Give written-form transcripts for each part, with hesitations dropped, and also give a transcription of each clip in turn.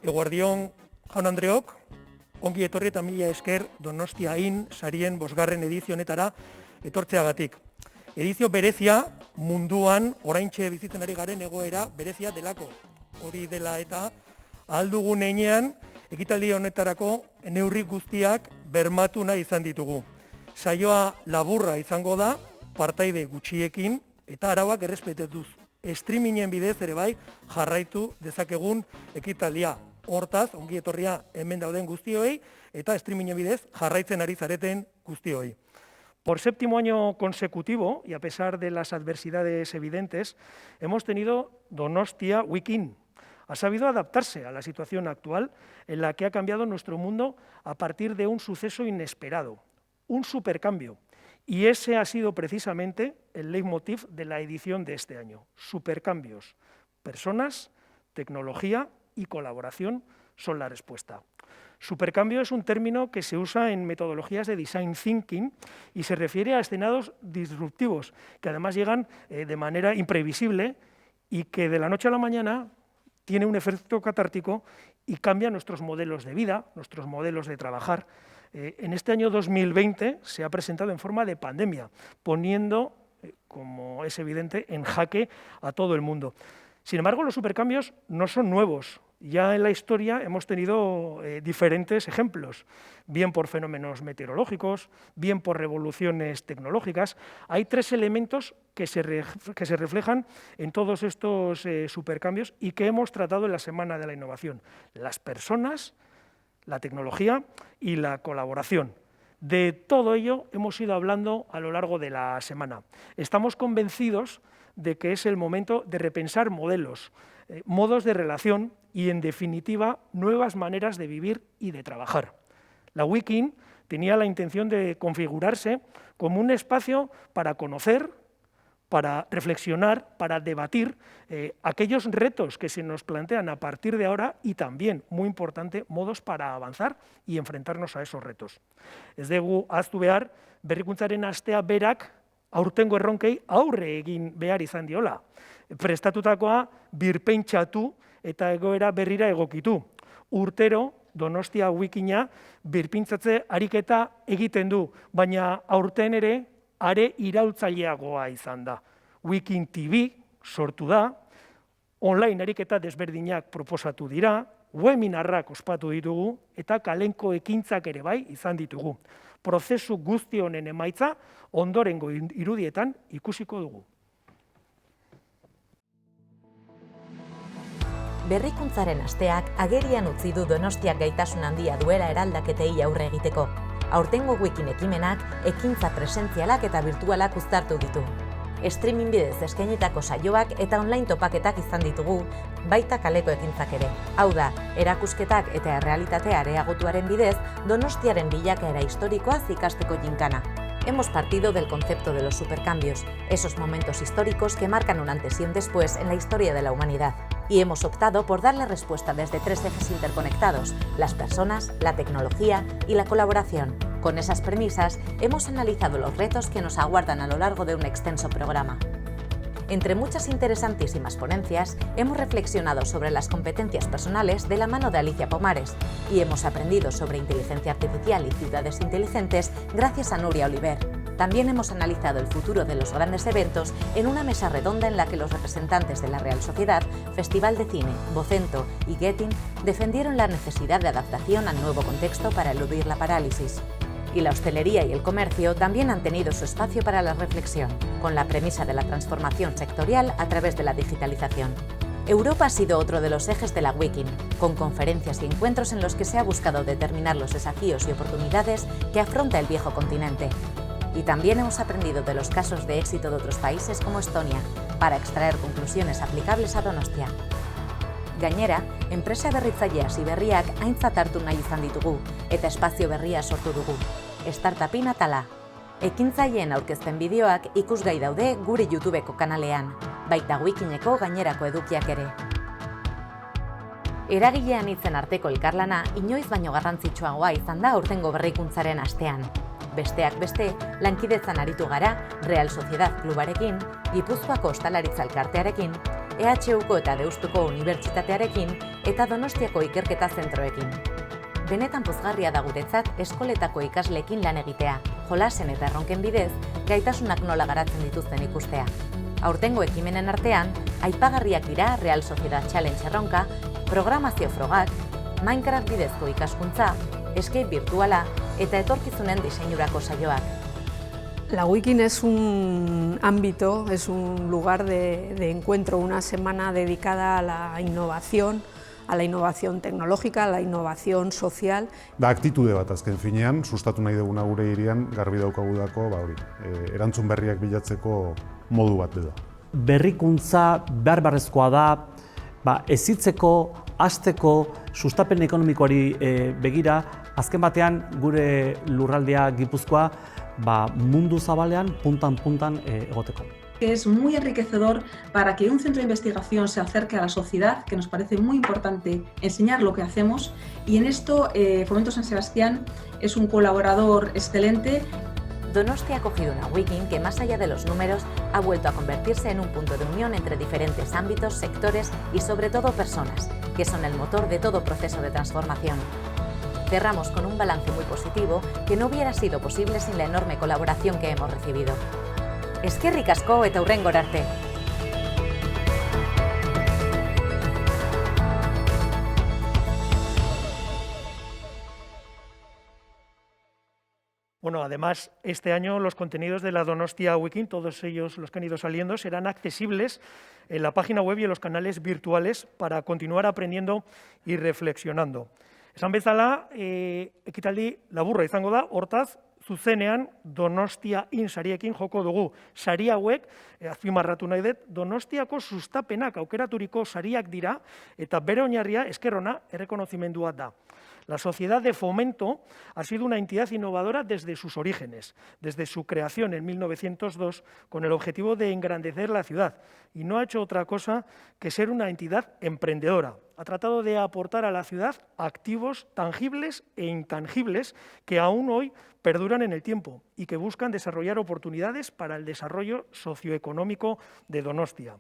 Eguardion jaun Andreok, ongi etorri eta mila esker Donostia In sarien 5. edizio honetara etortzeagatik. Edizio berezia munduan oraintxe bizitzen ari garen egoera berezia delako. Hori dela eta ahal dugun heinean ekitaldi honetarako neurri guztiak bermatu nahi izan ditugu. Saioa laburra izango da, partaide gutxiekin eta arauak errespetatuz. Streamingen bidez ere bai jarraitu dezakegun ekitaldia. Hortaz, ongi etorria hemen dauden guztioi eta streamingen bidez jarraitzen ari zareten guztioi. Por 7º año consecutivo, y a pesar de las adversidades evidentes, hemos tenido Donostia Week-in. Ha sabido adaptarse a la situación actual en la que ha cambiado nuestro mundo a partir de un suceso inesperado, un supercambio. Y ese ha sido precisamente el leitmotiv de la edición de este año. Supercambios. Personas, tecnología y colaboración son la respuesta. Supercambio es un término que se usa en metodologías de design thinking y se refiere a escenarios disruptivos que además llegan de manera imprevisible y que de la noche a la mañana tiene un efecto catártico y cambia nuestros modelos de vida, nuestros modelos de trabajar. En este año 2020 se ha presentado en forma de pandemia, poniendo, como es evidente, en jaque a todo el mundo. Sin embargo, los supercambios no son nuevos. Ya en la historia hemos tenido diferentes ejemplos, bien por fenómenos meteorológicos, bien por revoluciones tecnológicas. Hay 3 elementos que se reflejan en todos estos supercambios y que hemos tratado en la Semana de la Innovación: las personas, la tecnología y la colaboración. De todo ello hemos ido hablando a lo largo de la semana. Estamos convencidos de que es el momento de repensar modelos, modos de relación y, en definitiva, nuevas maneras de vivir y de trabajar. La Week-in tenía la intención de configurarse como un espacio para conocer, para reflexionar, para debatir aquellos retos que se nos plantean a partir de ahora y también, muy importante, modos para avanzar y enfrentarnos a esos retos. Ez dugu ahaztu behar, berrikuntzaren astea berak aurtengo erronkei aurre egin behar izan diola. Prestatutakoa birpentsatu eta egoera berrira egokitu. Urtero Donostia Week-ina birpentsatze ariketa egiten du, baina aurten ere are iraultzaileagoa izan da. Week-in TV sortu da, online ariketa desberdinak proposatu dira, webinarrak ospatu ditugu eta kalenko ekintzak ere bai izan ditugu. Prozesu guzti honen emaitza ondorengo irudietan ikusiko dugu. Berrikuntzaren asteak agerian utzi du Donostiak gaitasun handia duela eraldaketei aurre egiteko. Aurtengo Week-in ekimenak ekintza presentzialak eta virtualak uztartu ditu. Streaming bidez eskainitako saioak eta online topaketak izan ditugu, baita kaleko ekintzak ere. Hau da, erakusketak eta errealitatea areagotuaren bidez, Donostiaren bilakaera historikoaz ikasteko ginkana. Hemos partido del concepto de los supercambios, esos momentos históricos que marcan un antes y un después en la historia de la humanidad. Y hemos optado por darle respuesta desde 3 ejes interconectados: las personas, la tecnología y la colaboración. Con esas premisas, hemos analizado los retos que nos aguardan a lo largo de un extenso programa. Entre muchas interesantísimas ponencias, hemos reflexionado sobre las competencias personales de la mano de Alicia Pomares y hemos aprendido sobre inteligencia artificial y ciudades inteligentes gracias a Nuria Oliver. También hemos analizado el futuro de los grandes eventos en una mesa redonda en la que los representantes de la Real Sociedad, Festival de Cine, Vocento y Getting defendieron la necesidad de adaptación al nuevo contexto para eludir la parálisis. Y la hostelería y el comercio también han tenido su espacio para la reflexión, con la premisa de la transformación sectorial a través de la digitalización. Europa ha sido otro de los ejes de la Week-in, con conferencias y encuentros en los que se ha buscado determinar los desafíos y oportunidades que afronta el viejo continente. Y también hemos aprendido de los casos de éxito de otros países como Estonia, para extraer conclusiones aplicables a Donostia. Gainera, enpresa berritzailea berriak aintzat hartu nahi izan ditugu, eta espazio berria sortu dugu. Startupin atala. Ekintzaileen aurkezpen bideoak ikusgai daude gure YouTubeko kanalean, baita Week-ineko gainerako edukiak ere. Eragilean itzen arteko elkarlana inoiz baino garrantzitsuagoa izan da aurtengo berrikuntzaren astean. Besteak beste, lankidetzan aritu gara Real Sociedad Klubarekin, Gipuzkoako Ostalaritza Elkartearekin, EHUko eta Deustuko Unibertsitatearekin eta Donostiako Ikerketa Zentroekin. Benetan pozgarria da guretzat eskoletako ikasleekin lan egitea, jolasen eta erronken bidez, gaitasunak nola garatzen dituzten ikustea. Aurtengo ekimenen artean, aipagarriak dira Real Sociedad Challenge erronka, programazio frogak, Minecraft bidezko ikaskuntza, escape virtuala eta etorkizunen diseinurako saioak. La Wikin es un ámbito, es un lugar de encuentro, una semana dedicada a la innovación tecnológica, a la innovación social. Da aktitude bat azken finean, sustatu nahi duguna gure hirian, garbi daukagudako, erantzun berriak bilatzeko modu bat da. Berrikuntza beharrezkoa da, hezitzeko, hasteko, sustapen ekonomikoari begira, azken batean gure lurraldea Gipuzkoa mundu zabalean puntan egoteko. Es muy enriquecedor para que un centro de investigación se acerque a la sociedad, que nos parece muy importante enseñar lo que hacemos, y en esto Fomento San Sebastián es un colaborador excelente. Donostia ha cogido una Wikin que, más allá de los números, ha vuelto a convertirse en un punto de unión entre diferentes ámbitos, sectores y sobre todo personas, que son el motor de todo proceso de transformación. Cerramos con un balance muy positivo que no hubiera sido posible sin la enorme colaboración que hemos recibido. Eskerrik asko eta hurrengora arte! Bueno, además, este año los contenidos de la Donostia Wikin, todos ellos los que han ido saliendo, serán accesibles en la página web y en los canales virtuales para continuar aprendiendo y reflexionando. Esan bezala, ekitaldi laburra izango da, hortaz, zuzenean Donostia sariekin joko dugu. Sari hauek, azpimarratu nahi dut, Donostiako sustapenak aukeraturiko sariak dira eta bere oinarria esker ona errekonozimendua da. La Sociedad de Fomento ha sido una entidad innovadora desde sus orígenes, desde su creación en 1902, con el objetivo de engrandecer la ciudad, y no ha hecho otra cosa que ser una entidad emprendedora. Ha tratado de aportar a la ciudad activos tangibles e intangibles que aún hoy perduran en el tiempo y que buscan desarrollar oportunidades para el desarrollo socioeconómico de Donostia.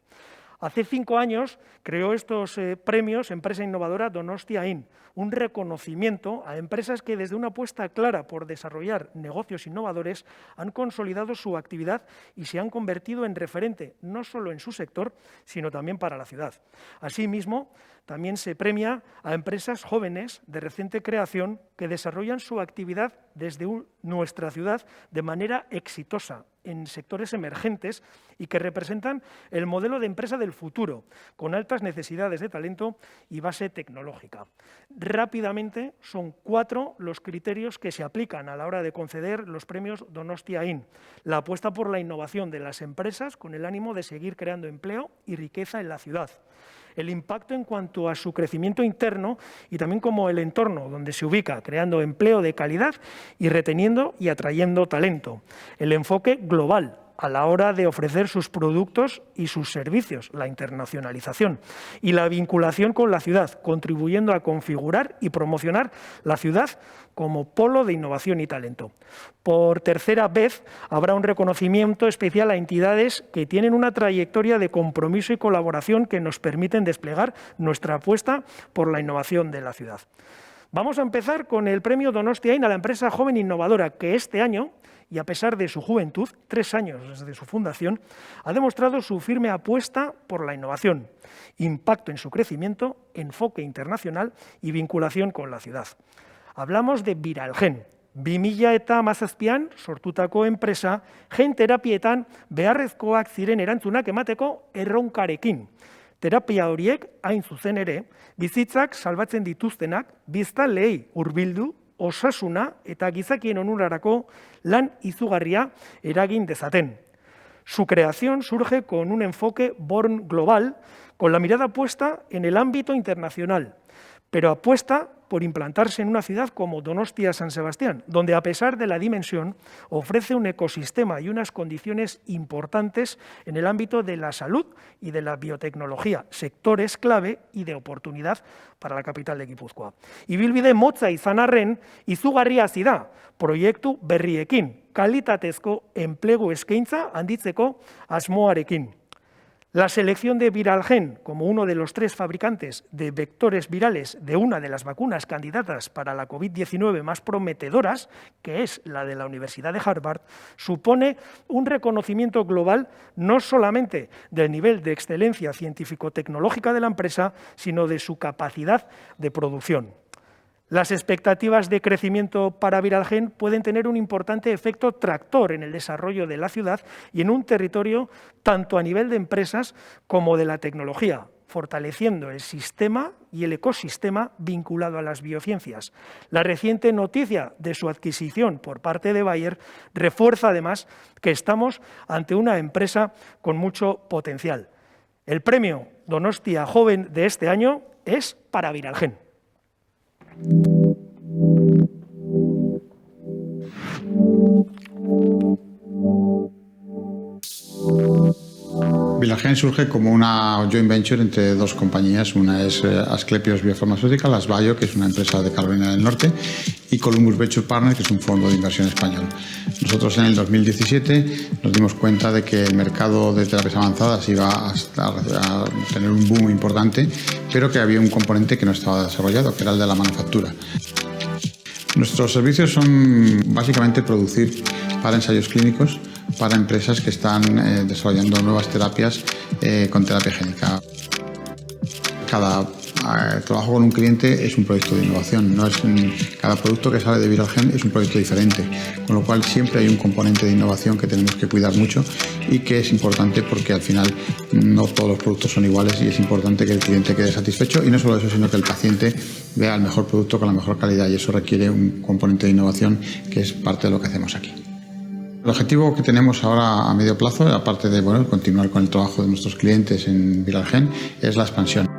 Hace 5 años creó estos premios Empresa Innovadora Donostia IN, un reconocimiento a empresas que desde una apuesta clara por desarrollar negocios innovadores han consolidado su actividad y se han convertido en referente no solo en su sector, sino también para la ciudad. Asimismo, también se premia a empresas jóvenes de reciente creación que desarrollan su actividad desde nuestra ciudad de manera exitosa en sectores emergentes y que representan el modelo de empresa del futuro, con altas necesidades de talento y base tecnológica. Rápidamente, son 4 los criterios que se aplican a la hora de conceder los premios Donostia IN. La apuesta por la innovación de las empresas con el ánimo de seguir creando empleo y riqueza en la ciudad. El impacto en cuanto a su crecimiento interno y también como el entorno donde se ubica, creando empleo de calidad y reteniendo y atrayendo talento. El enfoque global a la hora de ofrecer sus productos y sus servicios, la internacionalización y la vinculación con la ciudad, contribuyendo a configurar y promocionar la ciudad como polo de innovación y talento. Por tercera vez, habrá un reconocimiento especial a entidades que tienen una trayectoria de compromiso y colaboración que nos permiten desplegar nuestra apuesta por la innovación de la ciudad. Vamos a empezar con el premio Donostia IN a la empresa joven innovadora, que este año, y a pesar de su juventud, 3 años desde su fundación, ha demostrado su firme apuesta por la innovación, impacto en su crecimiento, enfoque internacional y vinculación con la ciudad. Hablamos de Viralgen, 2017an sortutako enpresa, gen terapietan beharrezkoak ziren erantzunak emateko erronkarekin. Terapia horiek, hain zuzen ere, bizitzak salbatzen dituztenak, biztanleei hurbildu, osasuna eta gizakien onurarako lan izugarria eragin dezaten. Su creación surge con un enfoque born global, con la mirada puesta en el ámbito internacional, pero apuesta por implantarse en una ciudad como Donostia-San Sebastián, donde a pesar de la dimensión ofrece un ecosistema y unas condiciones importantes en el ámbito de la salud y de la biotecnología, sectores clave y de oportunidad para la capital de Gipuzkoa. Ibilbide motza izan arren, izugarria hasi da proiektu berriekin, kalitatezko enplegu eskaintza handitzeko asmoarekin. La selección de Viralgen como uno de los 3 fabricantes de vectores virales de una de las vacunas candidatas para la COVID-19 más prometedoras, que es la de la Universidad de Harvard, supone un reconocimiento global no solamente del nivel de excelencia científico-tecnológica de la empresa, sino de su capacidad de producción. Las expectativas de crecimiento para Viralgen pueden tener un importante efecto tractor en el desarrollo de la ciudad y en un territorio tanto a nivel de empresas como de la tecnología, fortaleciendo el sistema y el ecosistema vinculado a las biociencias. La reciente noticia de su adquisición por parte de Bayer refuerza además que estamos ante una empresa con mucho potencial. El premio Donostia Joven de este año es para Viralgen. Viralgen surge como una joint venture entre 2 compañías. Una es Asclepios Biofarmacéutica, Asbaio, que es una empresa de Carolina del Norte, y Columbus Venture Partners, que es un fondo de inversión español. Nosotros en el 2017 nos dimos cuenta de que el mercado de terapias avanzadas iba a tener un boom importante, pero que había un componente que no estaba desarrollado, que era el de la manufactura. Nuestros servicios son básicamente producir para ensayos clínicos para empresas que están desarrollando nuevas terapias con terapia génica. Cada trabajo con un cliente es un proyecto de innovación, cada producto que sale de Viralgen es un proyecto diferente, con lo cual siempre hay un componente de innovación que tenemos que cuidar mucho y que es importante porque al final no todos los productos son iguales y es importante que el cliente quede satisfecho, y no solo eso, sino que el paciente vea el mejor producto con la mejor calidad, y eso requiere un componente de innovación que es parte de lo que hacemos aquí. El objetivo que tenemos ahora a medio plazo, aparte de continuar con el trabajo de nuestros clientes en Viralgen, es la expansión.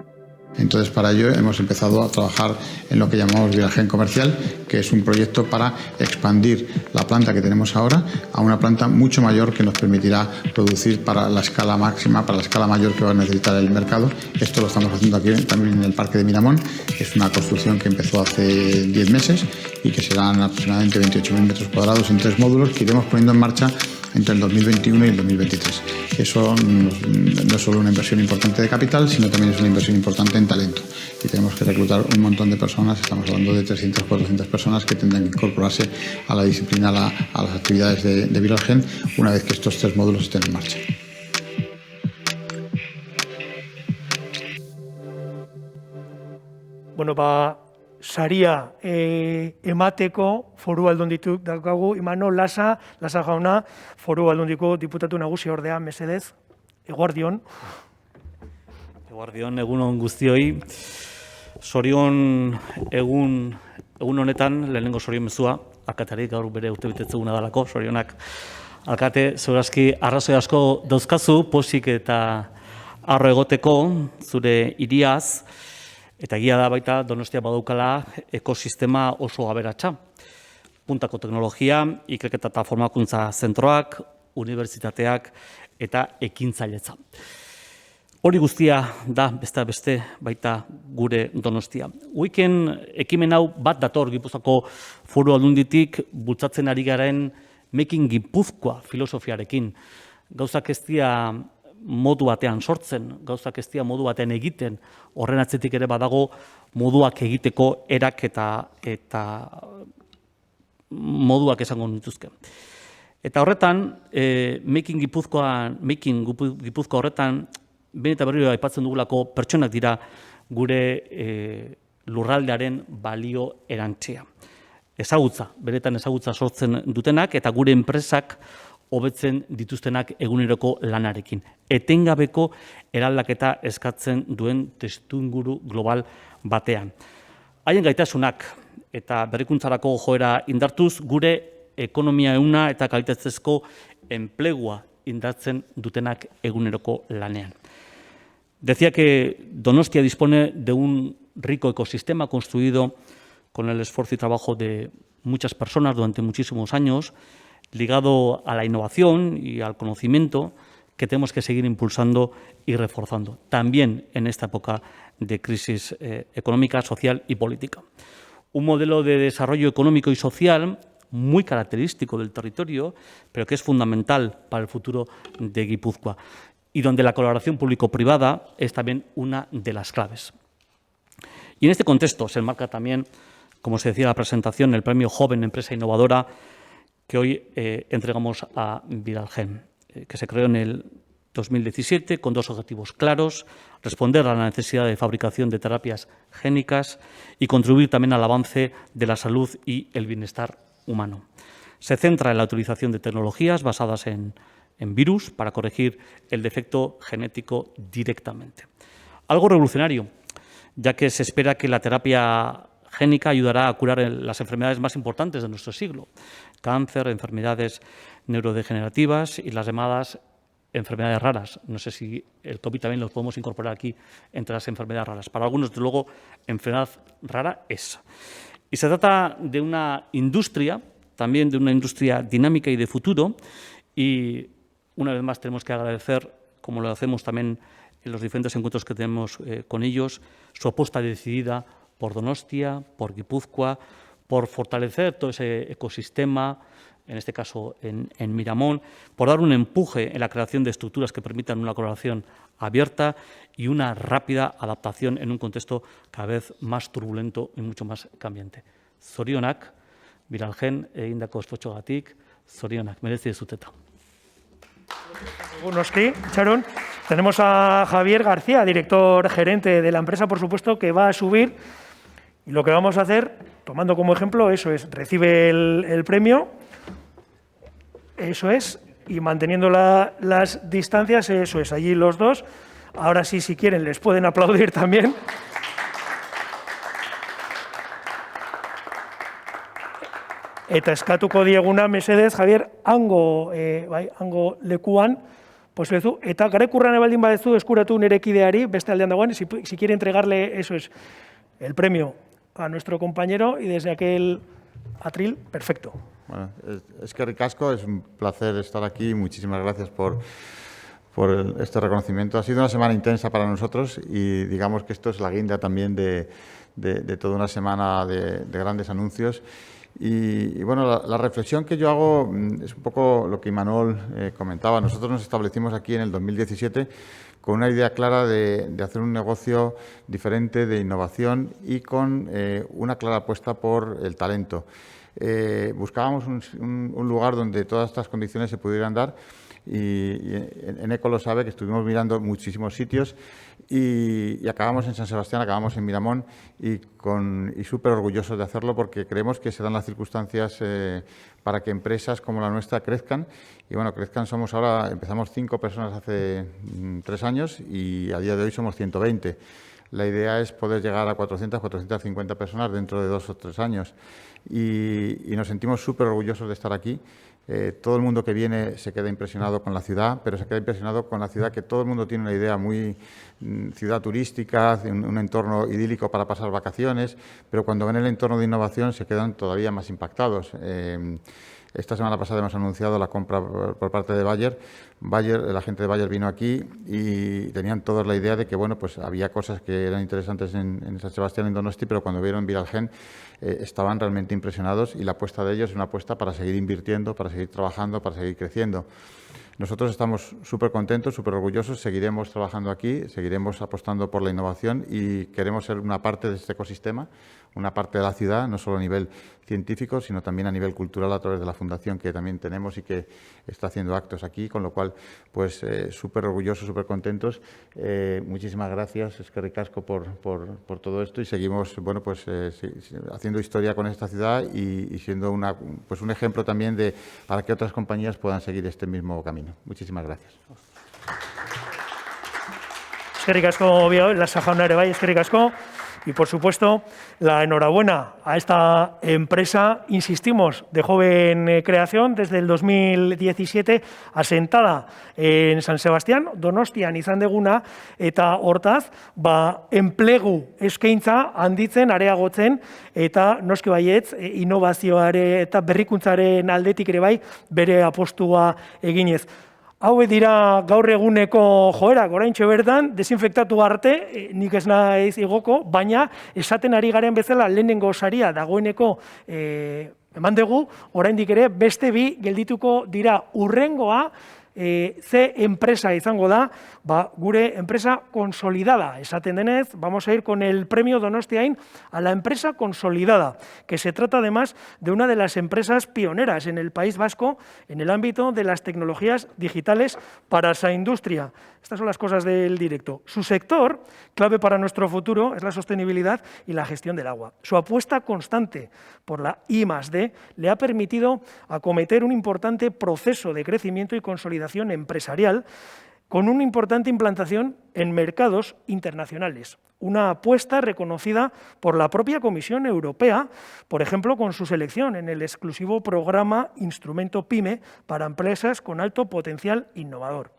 Entonces, para ello hemos empezado a trabajar en lo que llamamos Viralgen Comercial, que es un proyecto para expandir la planta que tenemos ahora a una planta mucho mayor que nos permitirá producir para la escala máxima, para la escala mayor que va a necesitar el mercado. Esto lo estamos haciendo aquí también en el Parque de Miramón. Es una construcción que empezó hace 10 meses y que serán aproximadamente 28.000 metros cuadrados en 3 módulos que iremos poniendo en marcha entre el 2021 y el 2023. Eso no es solo una inversión importante de capital, sino también es una inversión importante en talento. Y tenemos que reclutar un montón de personas, estamos hablando de 300 o 400 personas que tendrán que incorporarse a la disciplina, a las actividades de Viralgen, una vez que estos 3 módulos estén en marcha. Bueno, saria emateko Foru Aldunditik daukagu Imanol Lasa jauna, Foru Aldundiko diputatu nagusi ordea, mesedez, eguardion. Eguardion, egunon guztioi. Sorion egun honetan, lehenengo sorion mezua, alkateari gaur bere urtebetetze eguna dalako, sorionak. Alkate, segurazki arrazoi asko dauzkazu, posik eta arro egoteko, zure hiriaz, eta egia da baita Donostia badaukala ekosistema oso aberatsa. Puntako teknologia, ikerketa eta formakuntza zentroak, unibertsitateak eta ekintzailetza. Hori guztia da beste baita gure Donostia. Uiken ekimen hau bat dator Gipuzkoako Foru Aldunditik bultzatzen ari garen Making Gipuzkoa filosofiarekin. Gauzak ez dira modu batean sortzen, gauzak ez dira modu batean egiten, horren atzetik ere badago moduak egiteko erak eta moduak esango nituzke. Eta horretan, Making Gipuzkoa horretan, behin eta berriro aipatzen dugulako pertsonak dira gure lurraldearen balio erantzia. Ezagutza, beretan ezagutza sortzen dutenak eta gure enpresak hobetzen dituztenak eguneroko lanarekin. Etengabeko eraldaketa eskatzen duen testuinguru global batean. Haien gaitasunak eta berrikuntzarako joera indartuz gure ekonomia ehuna eta kalitatezko enplegua indartzen dutenak eguneroko lanean. Decía que Donostia dispone de un rico ecosistema construido con el esfuerzo y trabajo de muchas personas durante muchísimos años, ligado a la innovación y al conocimiento que tenemos que seguir impulsando y reforzando, también en esta época de crisis económica, social y política. Un modelo de desarrollo económico y social muy característico del territorio, pero que es fundamental para el futuro de Guipúzcoa y donde la colaboración público-privada es también una de las claves. Y en este contexto se enmarca también, como se decía en la presentación, el Premio Joven Empresa Innovadora que hoy entregamos a Viralgen, que se creó en el 2017 con dos objetivos claros: responder a la necesidad de fabricación de terapias génicas y contribuir también al avance de la salud y el bienestar humano. Se centra en la utilización de tecnologías basadas en virus para corregir el defecto genético directamente. Algo revolucionario, ya que se espera que la terapia génica ayudará a curar las enfermedades más importantes de nuestro siglo: cáncer, enfermedades neurodegenerativas y las llamadas enfermedades raras. No sé si el COVID también lo podemos incorporar aquí entre las enfermedades raras. Para algunos, desde luego, enfermedad rara es. Y se trata de una industria, también de una industria dinámica y de futuro. Y una vez más tenemos que agradecer, como lo hacemos también en los diferentes encuentros que tenemos con ellos, su apuesta decidida por Donostia, por Guipúzcoa, por fortalecer todo ese ecosistema, en este caso en Miramón, por dar un empuje en la creación de estructuras que permitan una colaboración abierta y una rápida adaptación en un contexto cada vez más turbulento y mucho más cambiante. Zorionak, Viralgen egindako esfortzuagatik, zorionak, merezi dezuteta. Donosti, Sharon. Tenemos a Javier García, director gerente de la empresa, por supuesto, que va a subir. Y lo que vamos a hacer, tomando como ejemplo, eso es, recibe el premio, eso es, y manteniendo las distancias, eso es, allí los dos. Ahora sí, si quieren, les pueden aplaudir también. Eta eskatuko dieguna, mesedez, Javier, hango lekuan, poslezu, eta garekurran ebaldin badezu eskuratu nire kideari, beste aldean dagoen, si quiere entregarle, eso es, el premio a nuestro compañero y desde aquel atril, perfecto. Bueno, es que ricasco, es un placer estar aquí. Muchísimas gracias por este reconocimiento. Ha sido una semana intensa para nosotros y digamos que esto es la guinda también de toda una semana de grandes anuncios. Y bueno, la reflexión que yo hago es un poco lo que Imanol comentaba. Nosotros nos establecimos aquí en el 2017 con una idea clara de hacer un negocio diferente, de innovación y con una clara apuesta por el talento. Buscábamos un lugar donde todas estas condiciones se pudieran dar y en ECO lo sabe, que estuvimos mirando muchísimos sitios y acabamos en San Sebastián, acabamos en Miramón y súper orgullosos de hacerlo porque creemos que se dan las circunstancias para que empresas como la nuestra crezcan. Y bueno, crezcan empezamos 5 personas hace 3 años y a día de hoy somos 120. La idea es poder llegar a 400, 450 personas dentro de 2 o 3 años. Y nos sentimos súper orgullosos de estar aquí. Todo el mundo que viene se queda impresionado con la ciudad, pero se queda impresionado con la ciudad que todo el mundo tiene una idea muy ciudad turística, un entorno idílico para pasar vacaciones, pero cuando ven el entorno de innovación se quedan todavía más impactados. Esta semana pasada hemos anunciado la compra por parte de Bayer. La gente de Bayer vino aquí y tenían todos la idea de que bueno, pues había cosas que eran interesantes en San Sebastián, en Donosti, pero cuando vieron Viralgen estaban realmente impresionados y la apuesta de ellos es una apuesta para seguir invirtiendo, para seguir trabajando, para seguir creciendo. Nosotros estamos súper contentos, súper orgullosos, seguiremos trabajando aquí, seguiremos apostando por la innovación y queremos ser una parte de este ecosistema, una parte de la ciudad, no solo a nivel científico, sino también a nivel cultural a través de la fundación que también tenemos y que está haciendo actos aquí, con lo cual, pues súper orgullosos, súper contentos. Muchísimas gracias, eskerrik asko por todo esto y seguimos, bueno, pues haciendo historia con esta ciudad y siendo un ejemplo también para que otras compañías puedan seguir este mismo camino. Muchísimas gracias. Eskerrik asko, Lasajana ere bai, eskerrik asko. Y, por supuesto, la enhorabuena a esta empresa, insistimos, de joven creación desde el 2017, asentada en San Sebastián, Donostian izan deguna, eta hortaz, enplegu eskaintza handitzen, areagotzen, eta noski baietz, innovazioare eta berrikuntzaren aldetik ere bai, bere apostua eginez. Hau dira gaur eguneko joerak, oraintxe bertan, desinfektatu arte, nik ez naiz igoko, baina esaten ari garen bezala lehenengo saria dagoeneko eman dugu, oraindik ere beste bi geldituko dira. Hurrengoa, ze enpresa izango da, gure empresa consolidada. Esaten denez, vamos a ir con el premio Donostiain a la empresa consolidada, que se trata además de una de las empresas pioneras en el País Vasco en el ámbito de las tecnologías digitales para esa industria. Estas son las cosas del directo. Su sector, clave para nuestro futuro, es la sostenibilidad y la gestión del agua. Su apuesta constante por la I+D le ha permitido acometer un importante proceso de crecimiento y consolidación empresarial con una importante implantación en mercados internacionales. Una apuesta reconocida por la propia Comisión Europea, por ejemplo, con su selección en el exclusivo programa Instrumento PYME para empresas con alto potencial innovador.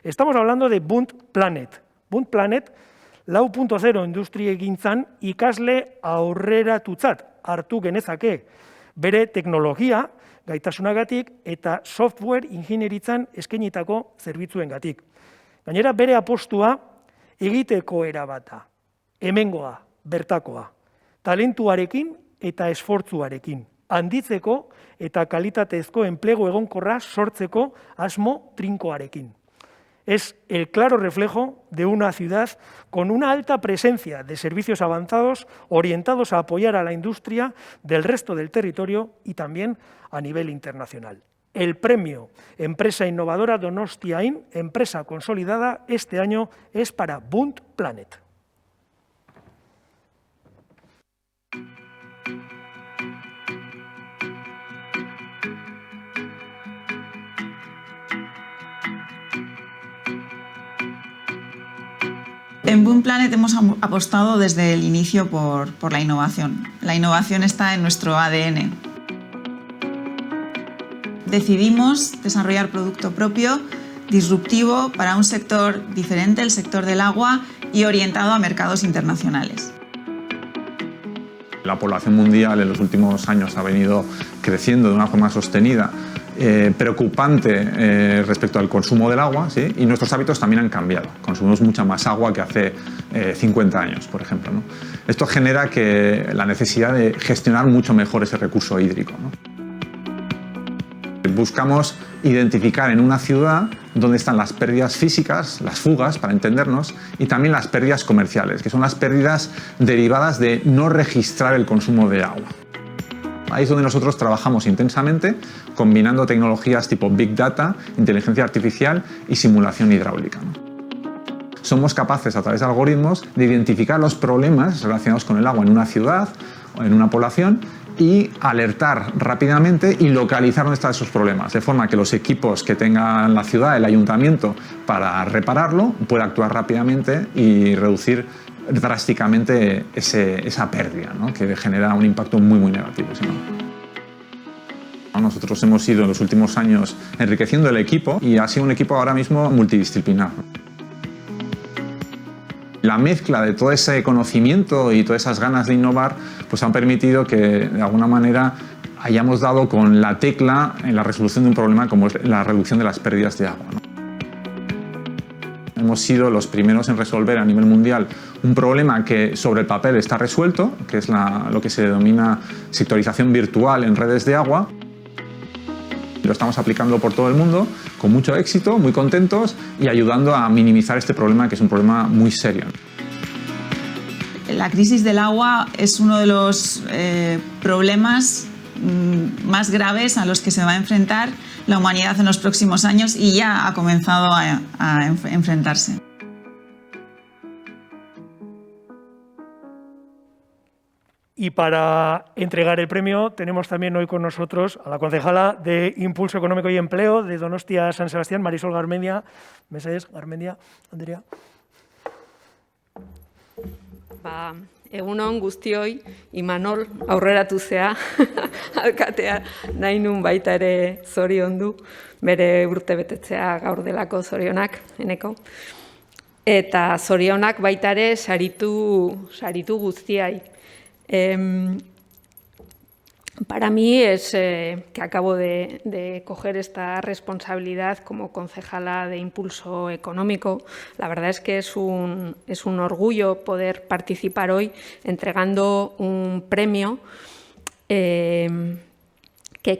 Estamos hablando de Bund Planet. Bund Planet, 4.0 industriegintzan ikasle aurreratutzat hartu genezake. Bere teknologia, gaitasunagatik eta software ingenieritzan eskainitako zerbitzuengatik. Gainera, bere apostua egiteko erabata, hemengoa, bertakoa, talentuarekin eta esfortzuarekin, handitzeko eta kalitatezko enplegu egonkorra sortzeko asmo trinkoarekin. Es el claro reflejo de una ciudad con una alta presencia de servicios avanzados orientados a apoyar a la industria del resto del territorio y también a nivel internacional. El premio Empresa Innovadora Donostiain, empresa consolidada, este año es para Bund Planet. En Bund Planet hemos apostado desde el inicio por la innovación. La innovación está en nuestro ADN. Decidimos desarrollar producto propio, disruptivo para un sector diferente, el sector del agua, y orientado a mercados internacionales. La población mundial en los últimos años ha venido creciendo de una forma sostenida, preocupante respecto al consumo del agua, ¿sí? Y nuestros hábitos también han cambiado. Consumimos mucha más agua que hace 50 años, por ejemplo, ¿no? Esto genera la necesidad de gestionar mucho mejor ese recurso hídrico, ¿no? Buscamos identificar en una ciudad dónde están las pérdidas físicas, las fugas, para entendernos, y también las pérdidas comerciales, que son las pérdidas derivadas de no registrar el consumo de agua. Ahí es donde nosotros trabajamos intensamente, combinando tecnologías tipo Big Data, inteligencia artificial y simulación hidráulica, ¿no? Somos capaces, a través de algoritmos, de identificar los problemas relacionados con el agua en una ciudad o en una población y alertar rápidamente y localizar dónde están esos problemas, de forma que los equipos que tenga la ciudad, el ayuntamiento, para repararlo, pueda actuar rápidamente y reducir drásticamente esa pérdida, ¿no? Que genera un impacto muy negativo. ¿Sí, no? Nosotros hemos ido en los últimos años enriqueciendo el equipo y ha sido un equipo ahora mismo multidisciplinar. La mezcla de todo ese conocimiento y todas esas ganas de innovar pues han permitido que de alguna manera hayamos dado con la tecla en la resolución de un problema como es la reducción de las pérdidas de agua, ¿no? Hemos sido los primeros en resolver a nivel mundial un problema que sobre el papel está resuelto, que es lo que se denomina sectorización virtual en redes de agua. Lo estamos aplicando por todo el mundo con mucho éxito, muy contentos y ayudando a minimizar este problema, que es un problema muy serio. La crisis del agua es uno de los problemas más graves a los que se va a enfrentar la humanidad en los próximos años y ya ha comenzado a enfrentarse. Y para entregar el premio tenemos también hoy con nosotros a la concejala de Impulso Económico y Empleo de Donostia San Sebastián, Marisol Garmendia. Mesedez, Garmendia, Andrea. Egunon guztioi, Imanol aurreratu zea, alkatea nahi nun baita ere zoriondu, bere urte betetzea gaur delako zorionak, eneko. Eta zorionak baita ere saritu guztiai. Para mí es que acabo de coger esta responsabilidad como concejala de Impulso Económico. La verdad es que es un orgullo poder participar hoy entregando un premio que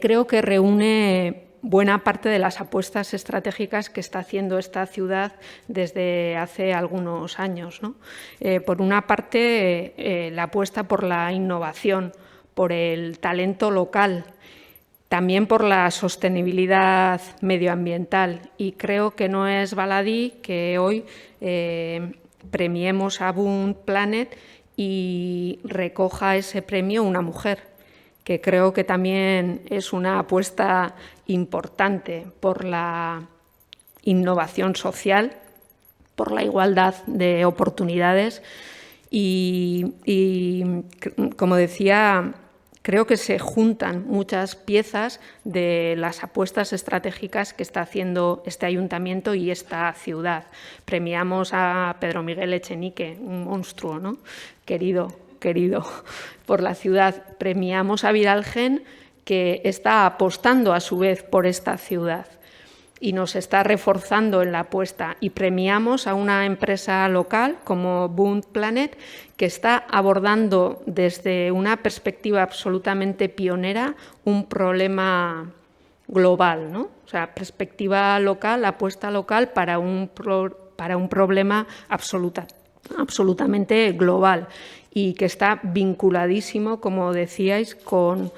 creo que reúne buena parte de las apuestas estratégicas que está haciendo esta ciudad desde hace algunos años, ¿no? Por una parte, la apuesta por la innovación, por el talento local, también por la sostenibilidad medioambiental. Y creo que no es baladí que hoy premiemos a Bunt Planet y recoja ese premio una mujer, que creo que también es una apuesta importante por la innovación social, por la igualdad de oportunidades y como decía, creo que se juntan muchas piezas de las apuestas estratégicas que está haciendo este ayuntamiento y esta ciudad. Premiamos a Pedro Miguel Echenique, un monstruo, ¿no? Querido por la ciudad. Premiamos a Viralgen, que está apostando a su vez por esta ciudad y nos está reforzando en la apuesta. Y premiamos a una empresa local como Bunt Planet, que está abordando desde una perspectiva absolutamente pionera un problema global, ¿no? O sea, perspectiva local, apuesta local para un problema absolutamente global y que está vinculadísimo, como decíais, con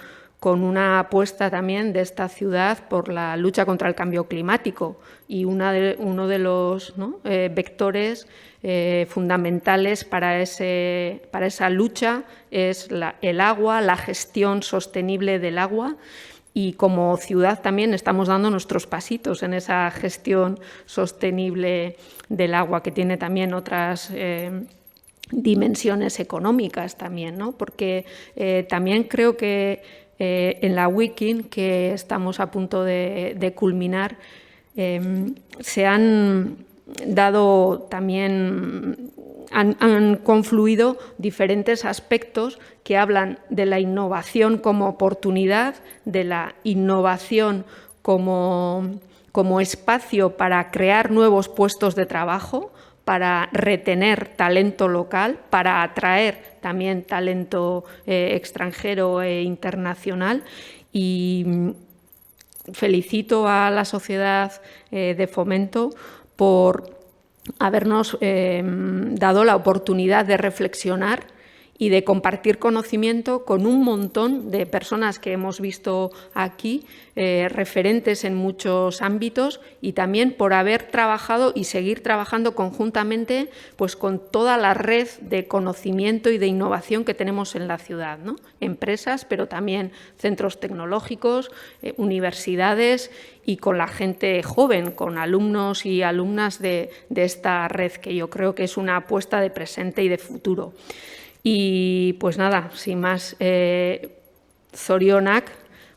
una apuesta también de esta ciudad por la lucha contra el cambio climático y uno de los vectores fundamentales para esa lucha es el agua, la gestión sostenible del agua, y como ciudad también estamos dando nuestros pasitos en esa gestión sostenible del agua, que tiene también otras dimensiones económicas también, ¿no? Porque también creo que en la Wikin, que estamos a punto de culminar, se han dado también, han confluido diferentes aspectos que hablan de la innovación como oportunidad, de la innovación como espacio para crear nuevos puestos de trabajo, para retener talento local, para atraer también talento extranjero e internacional. Y felicito a la sociedad de Fomento por habernos dado la oportunidad de reflexionar y de compartir conocimiento con un montón de personas que hemos visto aquí, referentes en muchos ámbitos, y también por haber trabajado y seguir trabajando conjuntamente pues, con toda la red de conocimiento y de innovación que tenemos en la ciudad, ¿no? Empresas, pero también centros tecnológicos, universidades, y con la gente joven, con alumnos y alumnas de esta red, que yo creo que es una apuesta de presente y de futuro. Y pues nada, sin más, zorionak,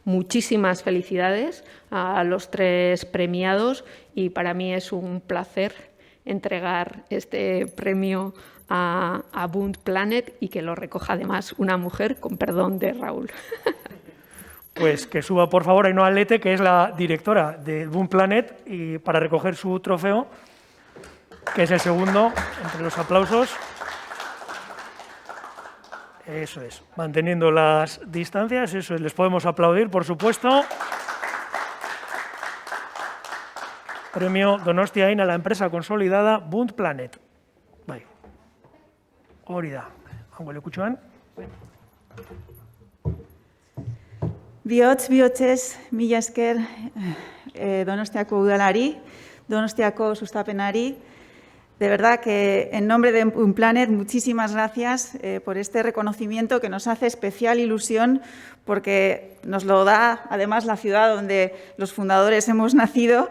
muchísimas felicidades a los 3 premiados, y para mí es un placer entregar este premio a Bunt Planet y que lo recoja además una mujer, con perdón de Raúl. Pues que suba por favor Ainhoa Lete, que es la directora de Bunt Planet, y para recoger su trofeo, que es el segundo entre los aplausos. Eso es, manteniendo las distancias, eso es, les podemos aplaudir, por supuesto. Premio Donostia In a la empresa consolidada Bunt Planet. Bai, hori da, hango lekutxoan. Bihotzez, mila esker Donostiako udalari, Donostiako sustapenari, De verdad que en nombre de Unplanet, muchísimas gracias por este reconocimiento que nos hace especial ilusión porque nos lo da además la ciudad donde los fundadores hemos nacido,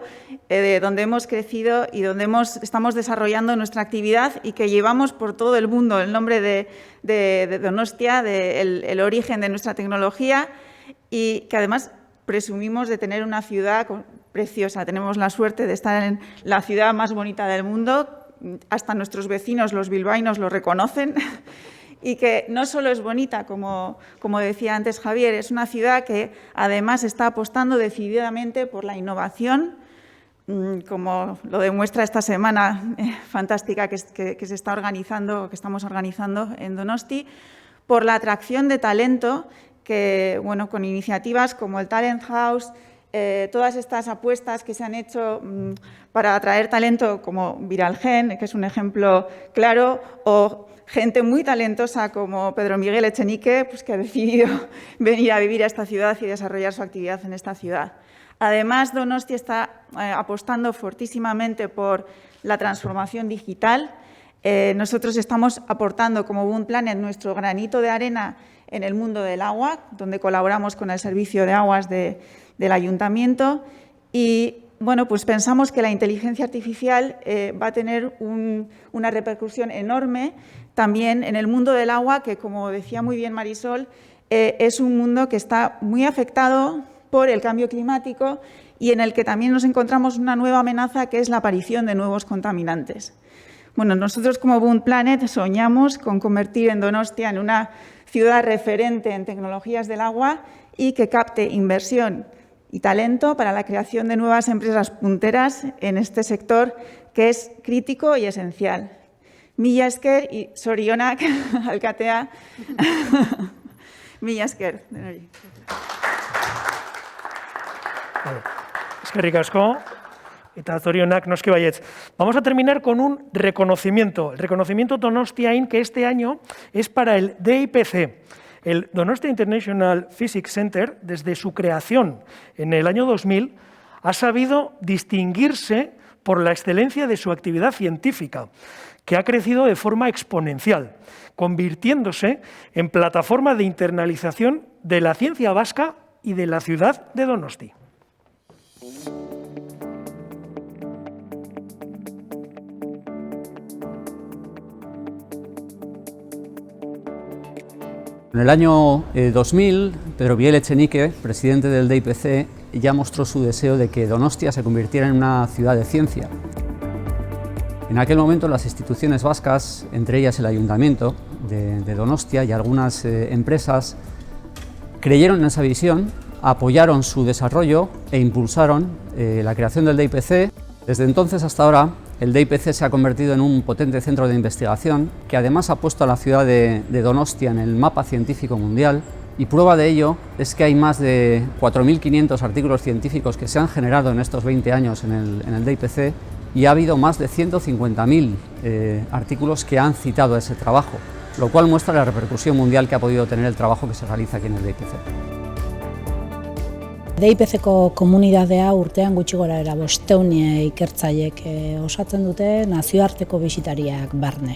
donde hemos crecido y donde estamos desarrollando nuestra actividad y que llevamos por todo el mundo el nombre de Donostia, el origen de nuestra tecnología y que además presumimos de tener una ciudad preciosa. Tenemos la suerte de estar en la ciudad más bonita del mundo. Hasta nuestros vecinos, los bilbaínos, lo reconocen y que no solo es bonita, como decía antes Javier, es una ciudad que además está apostando decididamente por la innovación, como lo demuestra esta semana fantástica que se está organizando, que estamos organizando en Donosti, por la atracción de talento, que bueno, con iniciativas como el Talent House, todas estas apuestas que se han hecho para atraer talento como Viralgen, que es un ejemplo claro, o gente muy talentosa como Pedro Miguel Echenique, pues que ha decidido venir a vivir a esta ciudad y desarrollar su actividad en esta ciudad. Además, Donosti está apostando fortísimamente por la transformación digital. Nosotros estamos aportando como Unplanet nuestro granito de arena en el mundo del agua, donde colaboramos con el Servicio de Aguas del Ayuntamiento y bueno, pues pensamos que la inteligencia artificial va a tener una repercusión enorme también en el mundo del agua, que como decía muy bien Marisol, es un mundo que está muy afectado por el cambio climático y en el que también nos encontramos una nueva amenaza que es la aparición de nuevos contaminantes. Bueno, nosotros como Unplanet soñamos con convertir en Donostia en una ciudad referente en tecnologías del agua y que capte inversión y talento para la creación de nuevas empresas punteras en este sector que es crítico y esencial. Mila esker y zorionak alkatea. Mila esker. Eskerrik asko. Eta zorionak noski baietz. Vamos a terminar con un reconocimiento. El reconocimiento Donostiain que este año es para el DIPC. El Donostia International Physics Center, desde su creación en el año 2000, ha sabido distinguirse por la excelencia de su actividad científica, que ha crecido de forma exponencial, convirtiéndose en plataforma de internalización de la ciencia vasca y de la ciudad de Donosti. En el año 2000, Pedro Miguel Echenique, presidente del DIPC, ya mostró su deseo de que Donostia se convirtiera en una ciudad de ciencia. En aquel momento las instituciones vascas, entre ellas el Ayuntamiento de Donostia y algunas empresas, creyeron en esa visión, apoyaron su desarrollo e impulsaron la creación del DIPC. Desde entonces hasta ahora, el DIPC se ha convertido en un potente centro de investigación que además ha puesto a la ciudad de Donostia en el mapa científico mundial y prueba de ello es que hay más de 4.500 artículos científicos que se han generado en estos 20 años en el DIPC y ha habido más de 150.000 artículos que han citado ese trabajo, lo cual muestra la repercusión mundial que ha podido tener el trabajo que se realiza aquí en el DIPC. DIPC-ko komunitatea urtean gutxi gorabehera 500 ikertzaileek osatzen dute nazioarteko bisitariak barne.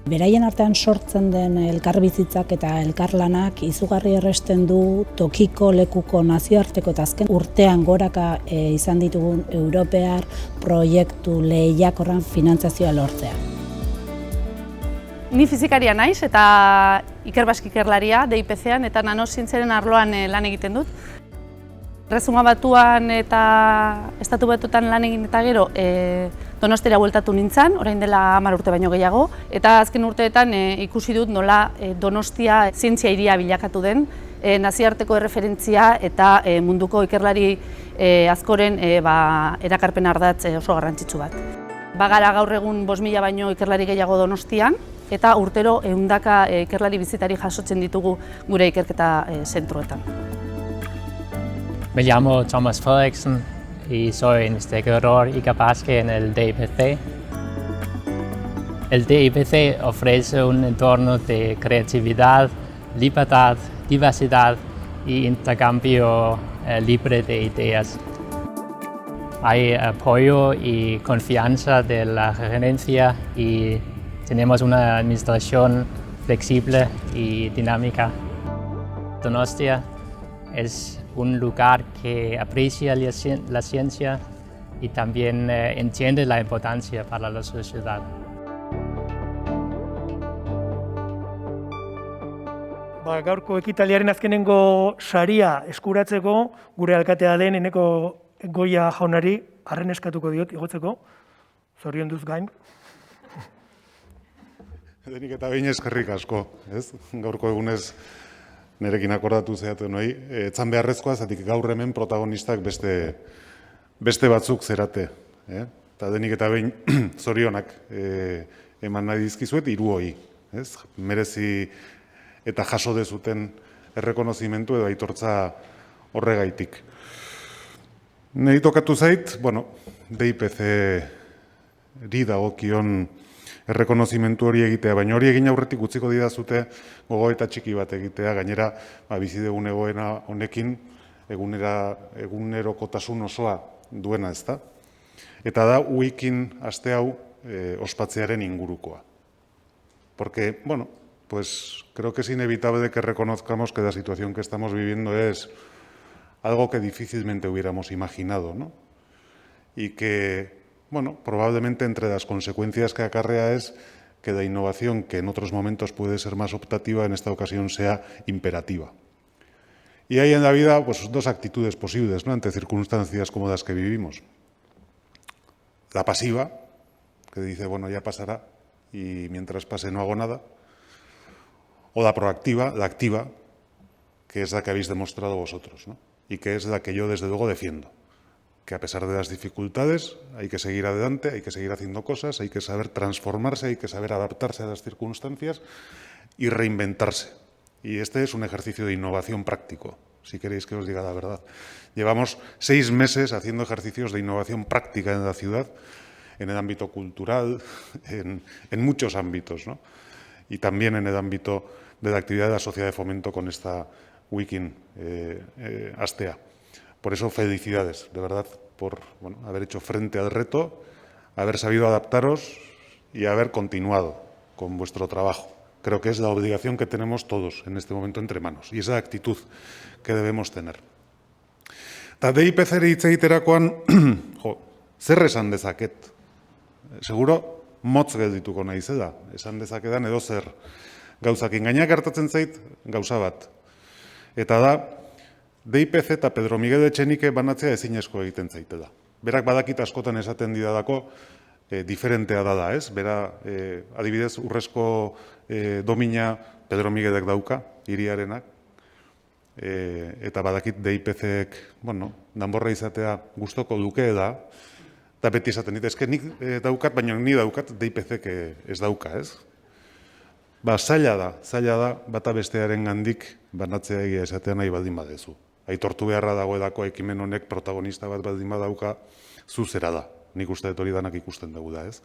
Beraien artean sortzen den elkarbizitzak eta elkarlanak izugarri erresten du tokiko, lekuko, nazioarteko eta azken urtean goraka izan ditugun europear proiektu lehiakorran finantzazioa lortzea. Ni fizikaria naiz eta Ikerbasque ikerlaria DIPC-an eta nanozientziaren arloan lan egiten dut. Erresuma Batuan eta Estatu Batuetan lan egin eta gero Donostira bueltatu nintzen, orain dela 10 urte baino gehiago, eta azken urteetan ikusi dut nola Donostia zientzia hiria bilakatu den, nazioarteko erreferentzia eta munduko ikerlari askoren erakarpen ardatz oso garrantzitsu bat. Bagara gaur egun 5.000 baino ikerlari gehiago Donostian, eta urtero 100 ikerlari bizitari jasotzen ditugu gure ikerketa zentroetan. Me llamo Thomas Fredriksen y soy investigador Ikerbasque en el DIPC. El DIPC ofrece un entorno de creatividad, libertad, diversidad y intercambio libre de ideas. hay apoyo y confianza de la gerencia y tenemos una administración flexible y dinámica. Donostia es un lugar que aprecia la ciencia y también entiende la importancia para la sociedad. Gaurko ekitaliaren azkenengo saria eskuratzeko, gure alkatea den Eneko Goia jaunari harren eskatuko diot igotzeko, zoriondu gain. Denik eta behin eskerrik asko, ez? Gaurko egunez nerekin akordatu zehaten noi, etzan beharrezkoa, zatik gaur hemen protagonistak beste batzuk zerate. Eta denik eta behin zorionak eman nahi dizkizuet, hiruoi. Merezi eta jaso dezuten errekonozimentu edo aitortza horregaitik. Nahi tokatu zait, DIPC-ri dagokion errekonozimentu hori egitea, baina hori egin aurretik utziko didazute gogoeta txiki bat egitea, gainera bizi dugun egoera honekin egunerokotasun osoa duena, ezta? Eta da Wikin aste hau ospatzearen ingurukoa. Porque, pues creo que es inevitable que reconozcamos que la situación que estamos viviendo es algo que difícilmente hubiéramos imaginado, ¿no? Y que, probablemente entre las consecuencias que acarrea es que la innovación, que en otros momentos puede ser más optativa, en esta ocasión sea imperativa. Y hay en la vida pues, dos actitudes posibles, ¿no? Ante circunstancias como las que vivimos. La pasiva, que dice, ya pasará y mientras pase no hago nada. O la proactiva, la activa, que es la que habéis demostrado vosotros, ¿no? Y que es la que yo desde luego defiendo. Que a pesar de las dificultades hay que seguir adelante, hay que seguir haciendo cosas, hay que saber transformarse, hay que saber adaptarse a las circunstancias y reinventarse. Y este es un ejercicio de innovación práctico, si queréis que os diga la verdad. Llevamos 6 meses haciendo ejercicios de innovación práctica en la ciudad, en el ámbito cultural, en muchos ámbitos, ¿no? Y también en el ámbito de la actividad de la sociedad de fomento con esta Wikin Astea. Por eso, felicidades, de verdad, por haber hecho frente al reto, haber sabido adaptaros y haber continuado con vuestro trabajo. Creo que es la obligación que tenemos todos en este momento entre manos y esa actitud que debemos tener. Eta DIPC-ri hitz egiterakoan, zer esan dezaket? Seguro motz geldituko naizela, esan dezakedan edo zer gauzakin. Gainak hartatzen zait gauza bat. Eta da, DIPC eta Pedro Miguel Etxenike banatzea ezinezko egiten zaitela. Berak badakit askotan esaten didalako diferentea dada, ez? Bera, adibidez, urrezko domina Pedro Miguelek dauka, hiriarenak, eta badakit DIPC-ek, danborra izatea gustoko lukeela, eta beti esaten dit, eske nik daukat, baina ni daukat DIPC-ek ez dauka, ez? Zaila da, bata bestearen gandik banatzea egia esatea nahi baldin badezu. Aitortu beharra dagoelako ekimen honek protagonista bat baldin badauka, zuzera da. Nik uste dut hori danak ikusten dugu da, ez?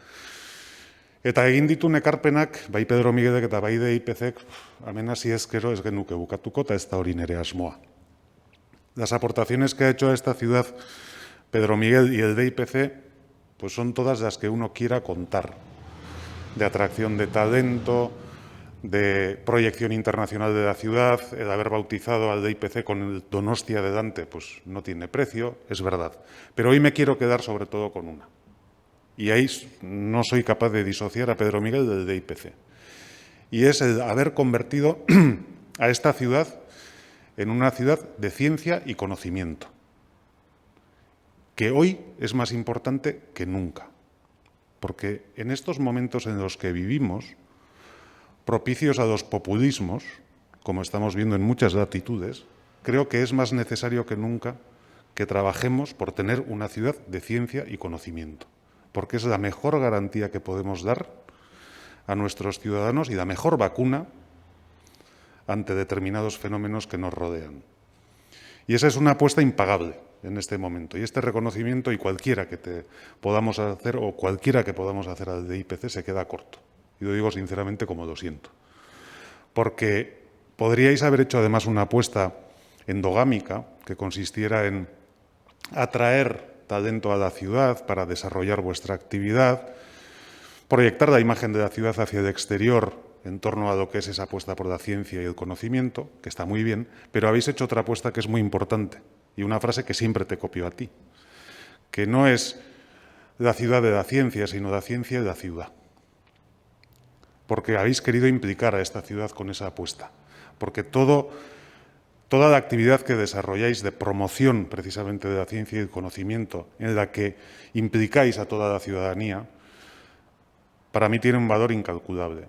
Eta egin ditu ekarpenak, bai Pedro Miguelek eta bai DIPC-ek, amenazi ezkero ez genuke bukatuko, eta ez da hori nere asmoa. Las aportaciones que ha hecho a esta ciudad Pedro Miguel y el DIPC, pues son todas las que uno quiera contar. De atracción de talento, de proyección internacional de la ciudad, el haber bautizado al DIPC con el Donostia de Dante, pues no tiene precio, es verdad. Pero hoy me quiero quedar sobre todo con una. Y ahí no soy capaz de disociar a Pedro Miguel del DIPC. Y es el haber convertido a esta ciudad en una ciudad de ciencia y conocimiento, que hoy es más importante que nunca. Porque en estos momentos en los que vivimos, propicios a los populismos, como estamos viendo en muchas latitudes, creo que es más necesario que nunca que trabajemos por tener una ciudad de ciencia y conocimiento, porque es la mejor garantía que podemos dar a nuestros ciudadanos y la mejor vacuna ante determinados fenómenos que nos rodean. Y esa es una apuesta impagable en este momento. Y este reconocimiento y cualquiera que podamos hacer o cualquiera que podamos hacer al DIPC se queda corto. Y lo digo sinceramente como lo siento. Porque podríais haber hecho además una apuesta endogámica que consistiera en atraer talento a la ciudad para desarrollar vuestra actividad, proyectar la imagen de la ciudad hacia el exterior en torno a lo que es esa apuesta por la ciencia y el conocimiento, que está muy bien, pero habéis hecho otra apuesta que es muy importante y una frase que siempre te copio a ti, que no es la ciudad de la ciencia, sino la ciencia de la ciudad. Porque habéis querido implicar a esta ciudad con esa apuesta, porque toda la actividad que desarrolláis de promoción precisamente de la ciencia y el conocimiento, en la que implicáis a toda la ciudadanía, para mí tiene un valor incalculable.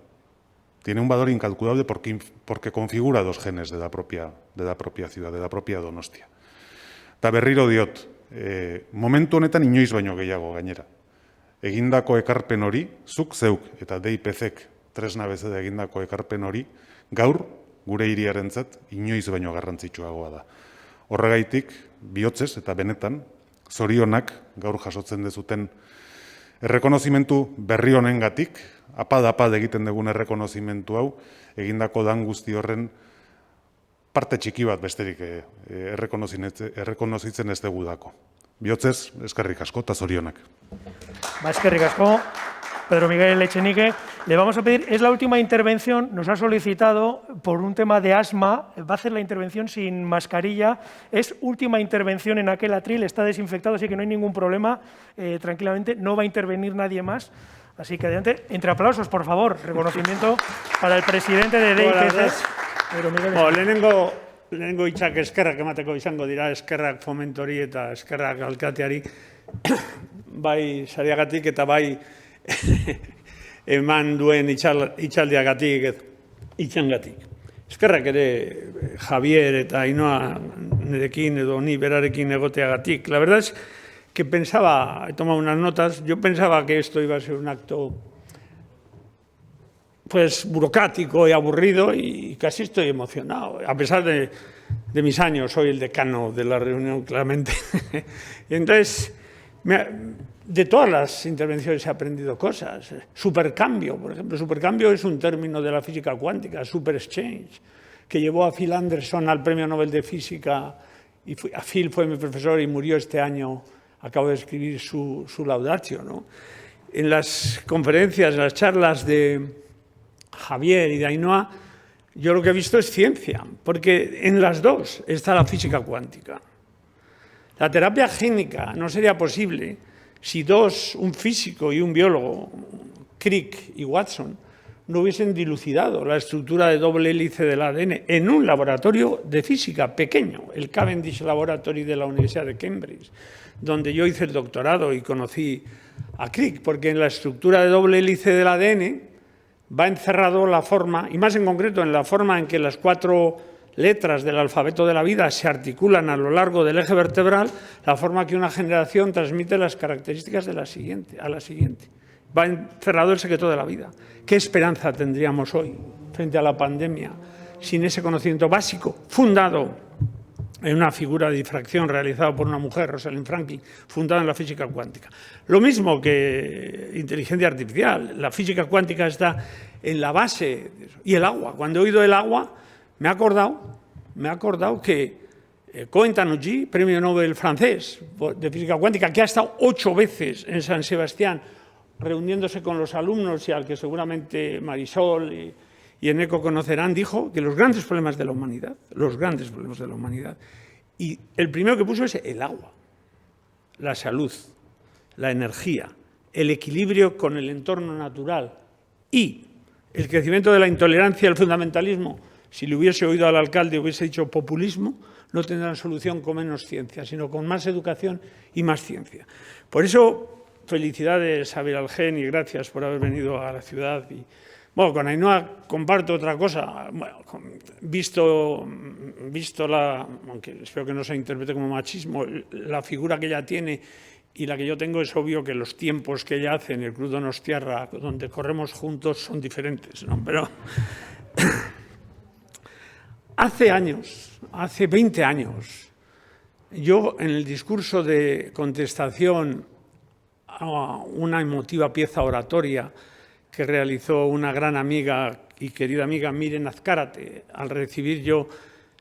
Tiene un valor incalculable porque configura los genes de la propia ciudad, de la propia Donostia. Eta berriro diot, momentu honetan inoiz baino gehiago gainera. Egindako ekarpen hori, zuk zeuk eta DIPZ-ek tresna bezala egindako ekarpen hori, gaur gure hiriarentzat inoiz baino garrantzitsuagoa da. Horregaitik, bihotzez eta benetan, zorionak gaur jasotzen dezuten errekonozimentu berri honengatik, apal egiten dugun errekonozimentu hau, egindako lan guzti horren parte txiki bat besterik errekonozitzen ez dugudako. Bihotzez, eskerrik asko eta zorionak. Eskerrik asko, Pedro Miguel Echenique. Le vamos a pedir, es la última intervención, nos ha solicitado por un tema de asma, va a hacer la intervención sin mascarilla, es última intervención en aquel atril, está desinfectado, así que no hay ningún problema, tranquilamente, no va a intervenir nadie más. Así que adelante, entre aplausos, por favor, reconocimiento para el presidente de DIPZ. Lehenengo hitzak eskerrak emateko izango dira, eskerrak fomentori eta eskerrak alkateari, bai sariagatik eta bai eman duen itxaldiagatik, itxangatik. Eskerrak ere Javier eta Ainhoa nerekin edo ni berarekin egoteagatik. La verdad es que pensaba, he tomado unas notas, yo pensaba que esto iba a ser un acto pues burocrático y aburrido y casi estoy emocionado. A pesar de mis años, soy el decano de la reunión, claramente. Y entonces, de todas las intervenciones he aprendido cosas. Supercambio, por ejemplo. Supercambio es un término de la física cuántica, super exchange, que llevó a Phil Anderson al Premio Nobel de Física. Y Phil fue mi profesor y murió este año. Acabo de escribir su laudatio, ¿no? En las conferencias, en las charlas de Javier y de Ainhoa, yo lo que he visto es ciencia, porque en las dos está la física cuántica. La terapia génica no sería posible si un físico y un biólogo, Crick y Watson, no hubiesen dilucidado la estructura de doble hélice del ADN en un laboratorio de física pequeño, el Cavendish Laboratory de la Universidad de Cambridge, donde yo hice el doctorado y conocí a Crick, porque en la estructura de doble hélice del ADN va encerrado la forma, y más en concreto en la forma en que las 4 letras del alfabeto de la vida se articulan a lo largo del eje vertebral, la forma que una generación transmite las características de a la siguiente. Va encerrado el secreto de la vida. ¿Qué esperanza tendríamos hoy frente a la pandemia sin ese conocimiento básico, fundado en una figura de difracción realizada por una mujer, Rosalind Franklin, fundada en la física cuántica? Lo mismo que inteligencia artificial. La física cuántica está en la base. Y el agua. Cuando he oído el agua, me he acordado que Cohen Tanouji, premio Nobel francés de física cuántica, que ha estado 8 veces en San Sebastián reuniéndose con los alumnos y al que seguramente Marisol y Eneco conocerán, dijo que los grandes problemas de la humanidad, y el primero que puso es el agua, la salud, la energía, el equilibrio con el entorno natural y el crecimiento de la intolerancia y el fundamentalismo. Si le hubiese oído al alcalde hubiese dicho populismo, no tendrán solución con menos ciencia, sino con más educación y más ciencia. Por eso, felicidades a Belalgen y gracias por haber venido a la ciudad. Y, bueno, con Ainhoa comparto otra cosa. Bueno, visto aunque espero que no se interprete como machismo, la figura que ella tiene y la que yo tengo, es obvio que los tiempos que ella hace en el Club Donostiarra, donde corremos juntos, son diferentes, ¿no? Pero hace 20 años, yo en el discurso de contestación a una emotiva pieza oratoria que realizó una gran amiga y querida amiga, Miren Azcárate, al recibir yo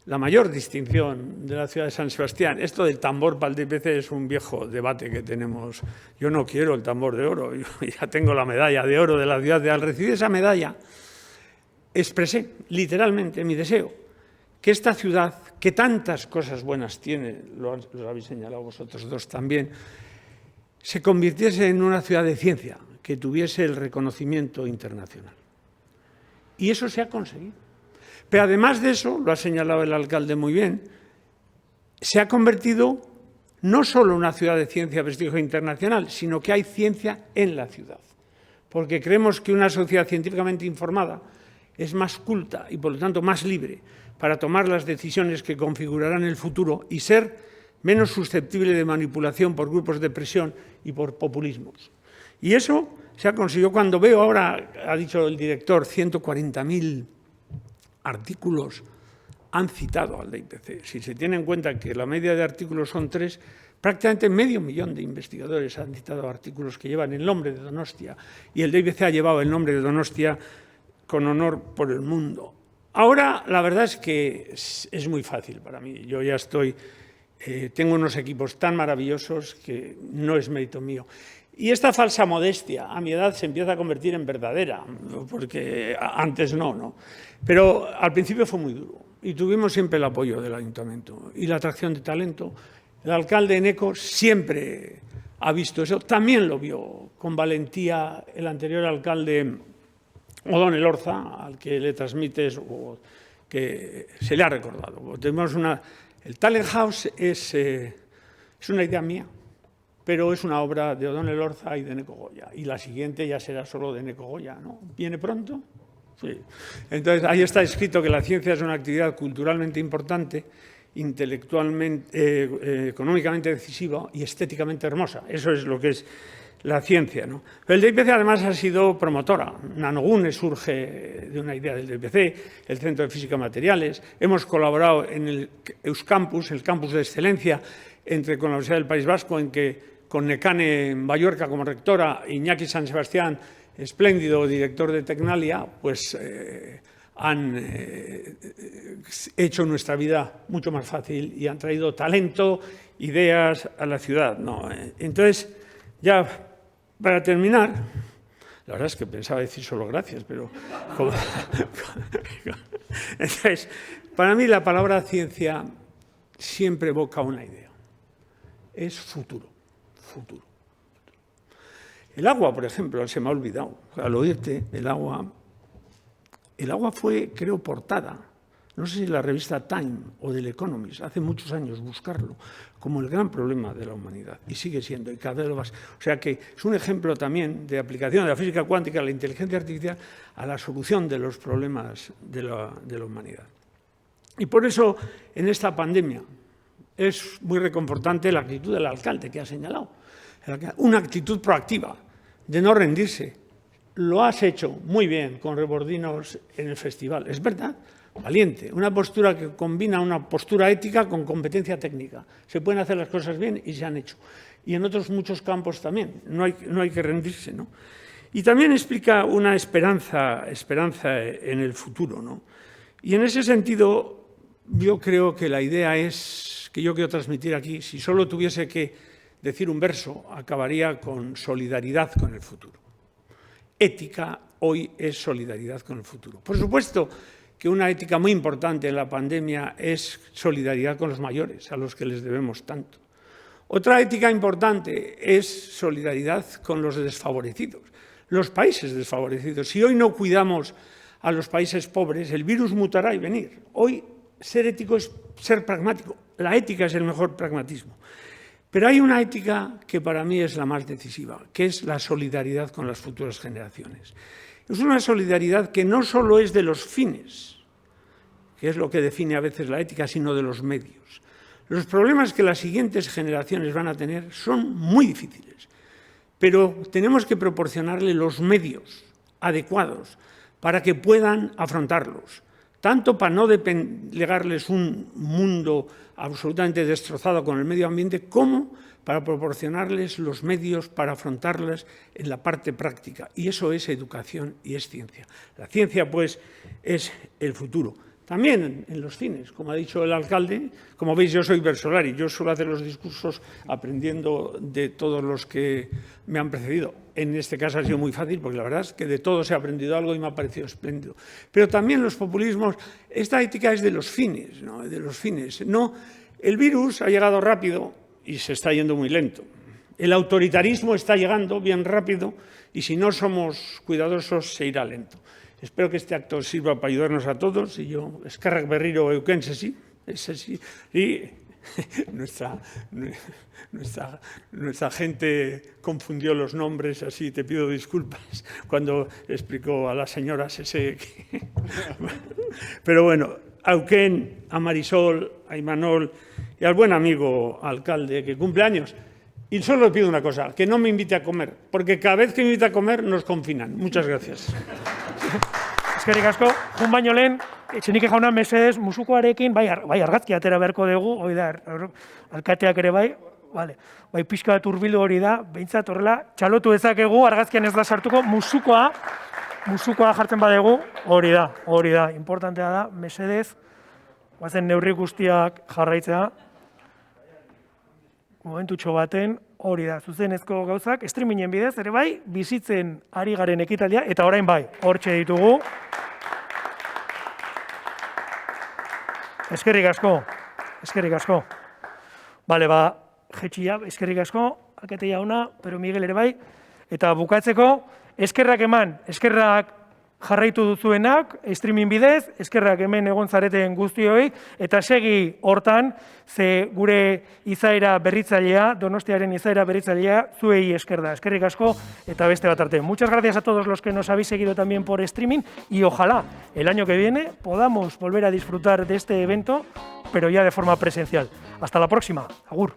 la mayor distinción de la ciudad de San Sebastián. Esto del tambor para el DIPC es un viejo debate que tenemos. Yo no quiero el tambor de oro, yo ya tengo la medalla de oro de la ciudad. Al recibir esa medalla, expresé literalmente mi deseo que esta ciudad, que tantas cosas buenas tiene, lo habéis señalado vosotros dos también, se convirtiese en una ciudad de ciencia, que tuviese el reconocimiento internacional. Y eso se ha conseguido. Pero además de eso, lo ha señalado el alcalde muy bien, se ha convertido no solo en una ciudad de ciencia de prestigio internacional, sino que hay ciencia en la ciudad. Porque creemos que una sociedad científicamente informada es más culta y, por lo tanto, más libre para tomar las decisiones que configurarán el futuro y ser menos susceptible de manipulación por grupos de presión y por populismos. Y eso se ha conseguido cuando veo ahora, ha dicho el director, 140.000 artículos han citado al DIPC. Si se tiene en cuenta que la media de artículos son 3, prácticamente 500.000 de investigadores han citado artículos que llevan el nombre de Donostia, y el DIPC ha llevado el nombre de Donostia con honor por el mundo. Ahora, la verdad es que es muy fácil para mí. Yo ya tengo unos equipos tan maravillosos que no es mérito mío. Y esta falsa modestia, a mi edad, se empieza a convertir en verdadera, porque antes no. Pero al principio fue muy duro y tuvimos siempre el apoyo del ayuntamiento y la atracción de talento. El alcalde Eneco siempre ha visto eso, también lo vio con valentía el anterior alcalde Odón Elorza, al que le transmites que se le ha recordado. Tenemos el Talent House es una idea mía, pero es una obra de Odón Elorza y de Eneco Goya. Y la siguiente ya será solo de Eneco Goya, ¿no? ¿Viene pronto? Sí. Entonces, ahí está escrito que la ciencia es una actividad culturalmente importante, intelectualmente, económicamente decisiva y estéticamente hermosa. Eso es lo que es la ciencia, ¿no? Pero el DIPC además ha sido promotora. Nanogune surge de una idea del DIPC, el Centro de Física y Materiales. Hemos colaborado en el Euskampus, el campus de excelencia con la Universidad del País Vasco, en que con Necane en Mallorca como rectora, Iñaki San Sebastián, espléndido director de Tecnalia, pues han hecho nuestra vida mucho más fácil y han traído talento, ideas a la ciudad, ¿no? Entonces, ya para terminar, la verdad es que pensaba decir solo gracias, pero entonces, para mí la palabra ciencia siempre evoca una idea. Es futuro. El agua, por ejemplo, se me ha olvidado. Al oírte, el agua fue, creo, portada, no sé si en la revista Time o del Economist, hace muchos años buscarlo, como el gran problema de la humanidad. Y sigue siendo, y cada vez lo más. O sea que es un ejemplo también de aplicación de la física cuántica, la inteligencia artificial, a la solución de los problemas de la humanidad. Y por eso, en esta pandemia, es muy reconfortante la actitud del alcalde que ha señalado. Una actitud proactiva, de no rendirse. Lo has hecho muy bien con Rebordinos en el festival, es verdad, valiente. Una postura que combina una postura ética con competencia técnica. Se pueden hacer las cosas bien y se han hecho. Y en otros muchos campos también, no hay que rendirse, ¿no? Y también explica una esperanza en el futuro, ¿no? Y en ese sentido, yo creo que la idea es, que yo quiero transmitir aquí, si solo tuviese que decir un verso, acabaría con solidaridad con el futuro. Ética hoy es solidaridad con el futuro. Por supuesto que una ética muy importante en la pandemia es solidaridad con los mayores, a los que les debemos tanto. Otra ética importante es solidaridad con los desfavorecidos, los países desfavorecidos. Si hoy no cuidamos a los países pobres, el virus mutará y venir. Hoy ser ético es ser pragmático. La ética es el mejor pragmatismo. Pero hay una ética que para mí es la más decisiva, que es la solidaridad con las futuras generaciones. Es una solidaridad que no solo es de los fines, que es lo que define a veces la ética, sino de los medios. Los problemas que las siguientes generaciones van a tener son muy difíciles, pero tenemos que proporcionarles los medios adecuados para que puedan afrontarlos, tanto para no legarles un mundo absolutamente destrozado con el medio ambiente, como para proporcionarles los medios para afrontarlas en la parte práctica. Y eso es educación y es ciencia. La ciencia, pues, es el futuro. también en los cines, como ha dicho el alcalde. Como veis, yo soy Versolari, yo suelo hacer los discursos aprendiendo de todos los que me han precedido. En este caso ha sido muy fácil, porque la verdad es que de todos he aprendido algo y me ha parecido espléndido. Pero también los populismos, esta ética es de los fines, ¿no? De los fines. No, el virus ha llegado rápido y se está yendo muy lento. El autoritarismo está llegando bien rápido y si no somos cuidadosos se irá lento. Espero que este acto sirva para ayudarnos a todos y yo, eskerrak berriro euken sesi, y nuestra gente confundió los nombres, así te pido disculpas cuando explicó a la señora Sese. Pero bueno, a Euken, a Marisol, a Imanol y al buen amigo alcalde que cumple años. Y solo le pido una cosa, que no me invite a comer, porque cada vez que me invita a comer nos confinan. Muchas gracias. Eskerrik asko, jun baino lehen, Etxenike jauna mesedez musukoarekin, bai argazki atera beharko dugu, hori da, alkateak ere bai, bai pixka bat hurbildu hori da, behintzat horrela, txalotu dezakegu, argazkian ez da sartuko, musukoa jartzen badegu, hori da, importantea da, mesedez, guazen neurri guztiak jarraitzea, momentutxo baten, hori da, zuzenezko gauzak, streamingen bidez, ere bai, bizitzen ari garen ekitaldia, eta orain bai, hortxe ditugu. Eskerrik asko. Bale, jetxia, eskerrik asko, alkate jauna, pero Miguel ere bai, eta bukatzeko, eskerrak eman, eskerrak jarraitu duzuenak, streaming bidez, eskerrak hemen egon zareten guztioi, eta segi hortan, ze gure izaera berritzailea, Donostiaren izaera berritzailea, zuei esker da. Eskerrik asko, eta beste bat arte. Muchas gracias a todos los que nos habéis seguido también por streaming, y ojalá el año que viene podamos volver a disfrutar de este evento, pero ya de forma presencial. Hasta la próxima. Agur.